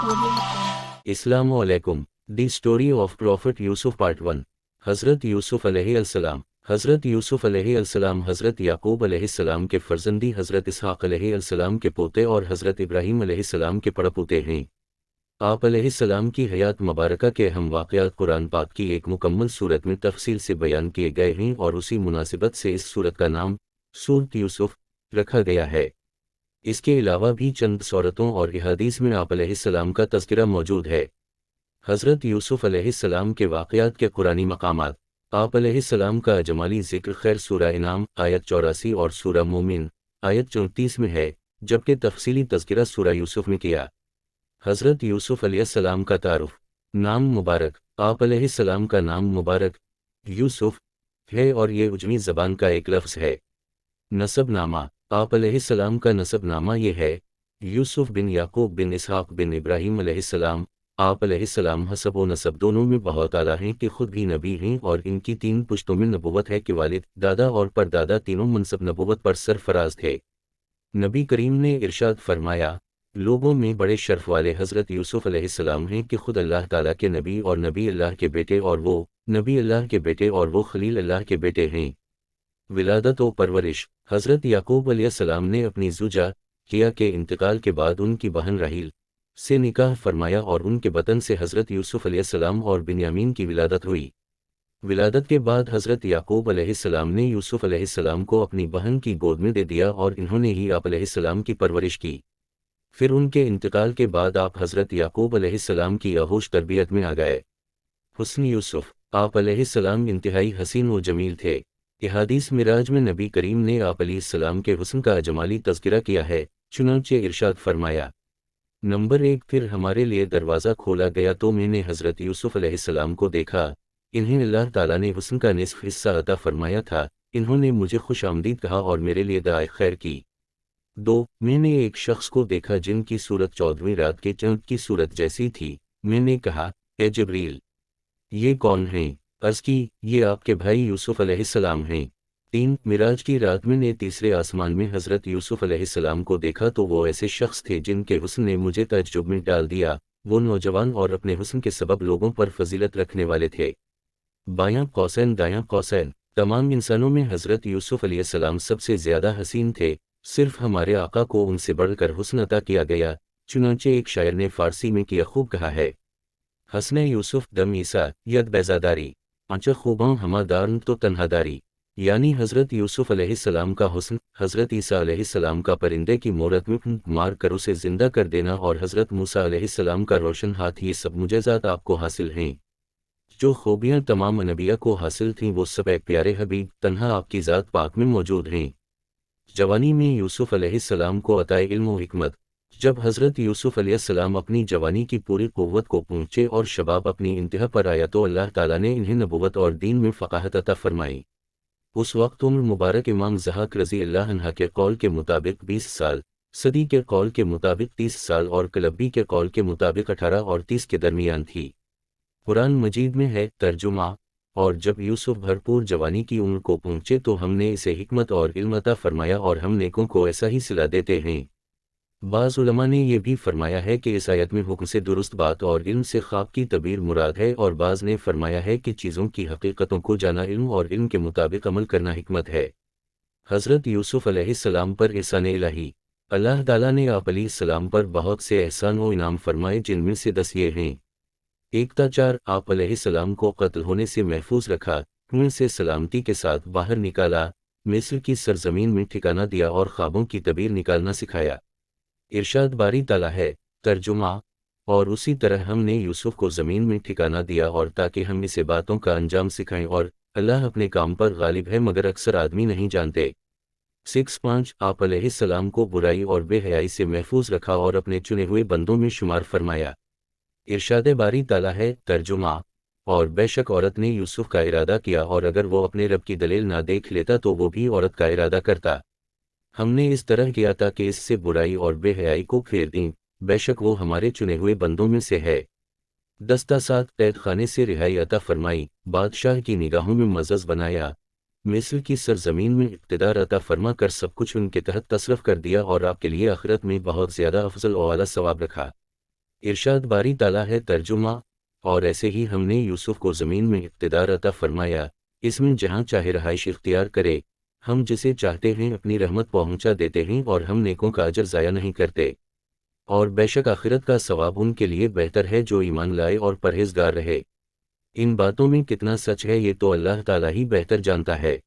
Assalamu alaikum. The story of Prophet Yusuf Part 1. Hazrat Yusuf alayhi al-salam. Hazrat Yusuf alayhi al-salam Hazrat Yaqub alayhi salam के फर्जंदी हज़रत इसहाक़ alayhi al-salam के पोते और हज़रत Ibrahim alayhi salam के पड़पोते हैं। आप alayhi salam की हयात मुबारका के अहम वाक़यात कुरान पाक की एक मुकम्मल सूरत में तफसील से बयान किए गए हैं और उसी मुनासिबत से इस सूरत का नाम सूरत यूसुफ रखा गया है। इसके अलावा भी चंद सूरतों और अहादीस में आप अलैहिस्सलाम का तज़किरा मौजूद है। हज़रत यूसुफ अलैहिस्सलाम के वाक़यात के कुरानी मकामात। आप अलैहिस्सलाम का जमाली ज़िक्र खैर सूरा इनाम आयत 84 और सूरा मोमिन आयत 34 में है, जबकि तफसीली तज़किरा सूरा यूसुफ में किया। हज़रत यूसुफ अलैहिस्सलाम का तारुफ। नाम मुबारक। आप अलैहिस्सलाम का नाम मुबारक यूसुफ है और ये उजमी ज़बान का एक लफ्ज़ है। नसब नामा। आप अलैहिस्सलाम का नसब नामा ये है यूसुफ बिन याकूब बिन इसहाक़ बिन इब्राहीम अलैहिस्सलाम। आप अलैहिस्सलाम हसब व नसब दोनों में बहुत आला हैं कि खुद भी नबी हैं और इनकी तीन पुश्तों में नबुवत है कि वालिद, दादा और परदादा तीनों मनसब नबुवत पर सरफराज थे। नबी करीम ने इरशाद फरमाया, लोगों में बड़े शर्फ वाले हज़रत यूसुफ अलैहिस्सलाम हैं कि खुद अल्लाह ताला के नबी और नबी अल्लाह के बेटे और वो नबी अल्लाह के बेटे और वो खलील अल्लाह के बेटे हैं। विलादत व परवरिश। हज़रत याकूब अलैहिस्सलाम ने अपनी ज़ुजा किया के इंतकाल के बाद उनकी बहन राहील से निकाह फरमाया और उनके बतन से हज़रत यूसुफ अलैहिस्सलाम और बिन्यामीन की विलादत हुई। विलादत के बाद हज़रत याकूब अलैहिस्सलाम ने यूसुफ अलैहिस्सलाम को अपनी बहन की गोद में दे दिया और इन्होंने ही आप अलैहिस्सलाम की परवरिश की। फिर उनके इंतकाल के बाद आप हज़रत याकूब अलैहिस्सलाम की आहोश तरबियत में आ गए। हुस्न यूसुफ। आप अलैहिस्सलाम इंतहाई हसीन व जमील थे। अहादीस मिराज में नबी करीम ने आप अलैहिस्सलाम के हुस्न का जमाली तज़किरा किया है। चुनांचे इरशाद फरमाया, नंबर 1 फिर हमारे लिए दरवाज़ा खोला गया तो मैंने हज़रत यूसुफ अलैहिस्सलाम को देखा। इन्हें अल्लाह ताला ने हुस्न का निस्फ़ हिस्सा अता फरमाया था। इन्होंने मुझे खुश आमदीद कहा और मेरे लिए दुआए खैर की। 2 मैंने एक शख्स को देखा जिनकी सूरत 14वीं रात के चंद की सूरत जैसी थी। मैंने कहा, ए जिब्रील, ये कौन हैं? अर्ज़ की, ये आपके भाई यूसुफ अलैहिस्सलाम हैं। 3 मिराज की रात मैंने तीसरे आसमान में हज़रत यूसुफ अलैहिस्सलाम को देखा तो वो ऐसे शख्स थे जिनके हुस्न ने मुझे तअज्जुब में डाल दिया। वो नौजवान और अपने हुस्न के सबब लोगों पर फजीलत रखने वाले थे। बायां कौसैन दायां कौसैन। तमाम इंसानों में हज़रत यूसुफ अलैहिस्सलाम सबसे ज़्यादा हसीन थे। सिर्फ हमारे आका को उनसे बढ़कर हुस्न अता किया गया। चुनांचे एक शायर ने फ़ारसी में किया खूब कहा है, हसने यूसुफ दम ईसा यद बैज़ादारी आंचा खूबां हमादारन तो तन्हादारी। यानी हज़रत यूसुफ अलैहिस्सलाम का हुस्न, हज़रत ईसा अलैहिस्सलाम का परिंदे की मोरत में फूंक मार कर उसे ज़िंदा कर देना और हज़रत मूसा अलैहिस्सलाम का रोशन हाथ, ये सब मुजज़ात आपको हासिल हैं। जो खूबियाँ तमाम नबिया को हासिल थीं वो सब एक प्यारे हबीब तन्हा आपकी ज़ात पाक में मौजूद हैं। जवानी में यूसुफ अलैहिस्सलाम को अताए इल्म व हिकमत। जब हज़रत यूसुफ अलैहिस्सलाम अपनी जवानी की पूरी क़ुव्वत को पहुँचे और शबाब अपनी इंतहा पर आया तो अल्लाह ताला ने इन्हें नबुवत और दीन में फ़क़ाहत अता फरमाई। उस वक्त उम्र मुबारक इमाम ज़हाक रज़ी अल्लाह अन्हा के कौल के मुताबिक 20 साल, सदी के कौल के मुताबिक 30 साल और कलबी के कौल के मुताबिक 18 और 30 के दरमियान थी। कुरान मजीद में है तर्जुमा, और जब यूसुफ भरपूर जवानी की उम्र को पहुँचे तो हमने इसे हिकमत और इल्म अता फरमाया और हम नेकों को ऐसा ही सिला देते हैं। बाज़ उलमा ने यह भी फरमाया है कि इस आयत में हुक्म से दुरुस्त बात और इल्म से ख्वाब की तबीर मुराद है और बाज़ ने फरमाया है कि चीज़ों की हकीकतों को जाना इल्म और इल्म के मुताबिक अमल करना हिकमत है। हज़रत यूसुफ अलैहिस्सलाम पर एहसान इलाही। अल्लाह ताला ने आप अलैहिस्सलाम पर बहुत से एहसान व इनाम फरमाए जिनमें से 10 ये हैं। 1 आप अलैहिस्सलाम को कत्ल होने से महफूज रखा, कुएं से सलामती के साथ बाहर निकाला, मिस्र की सरजमीन में ठिकाना दिया और ख्वाबों की तबीर निकालना सिखाया। इरशाद बारी ताला है, तर्जुमा, और उसी तरह हमने यूसुफ को ज़मीन में ठिकाना दिया और ताकि हम इसे बातों का अंजाम सिखाएं और अल्लाह अपने काम पर गालिब है मगर अक्सर आदमी नहीं जानते। 6 आप अलैहिस्सलाम को बुराई और बेहयाई से महफूज रखा और अपने चुने हुए बंदों में शुमार फरमाया। इरशाद बारी ताला है, तर्जुमा, और बेशक औरत ने यूसुफ का इरादा किया और अगर वो अपने रब की दलील ना देख लेता तो वो भी औरत का इरादा करता। हमने इस तरह किया था कि इससे बुराई और बेहयाई को फेर दें, बेशक वो हमारे चुने हुए बंदों में से है। 7 कैद खाने से रिहाई अता फरमाई, बादशाह की निगाहों में मज़ज़ बनाया, मिस्र की सरजमीन में इक़्तिदार अता फरमा कर सब कुछ उनके तहत तसरफ़ कर दिया और आपके लिए आखिरत में बहुत ज़्यादा अफजल और आला सवाब रखा। ارشاد باری تعالیٰ ہے ترجمہ، اور ایسے ہی ہم نے یوسف کو زمین میں اقتدار عطا فرمایا، اس میں جہاں چاہے رہائش اختیار کرے، ہم جسے چاہتے ہیں اپنی رحمت پہنچا دیتے ہیں اور ہم نیکوں کا اجر ضائع نہیں کرتے، اور بے شک آخرت کا ثواب ان کے لیے بہتر ہے جو ایمان لائے اور پرہیزگار رہے۔ ان باتوں میں کتنا سچ ہے یہ تو اللہ تعالیٰ ہی بہتر جانتا ہے۔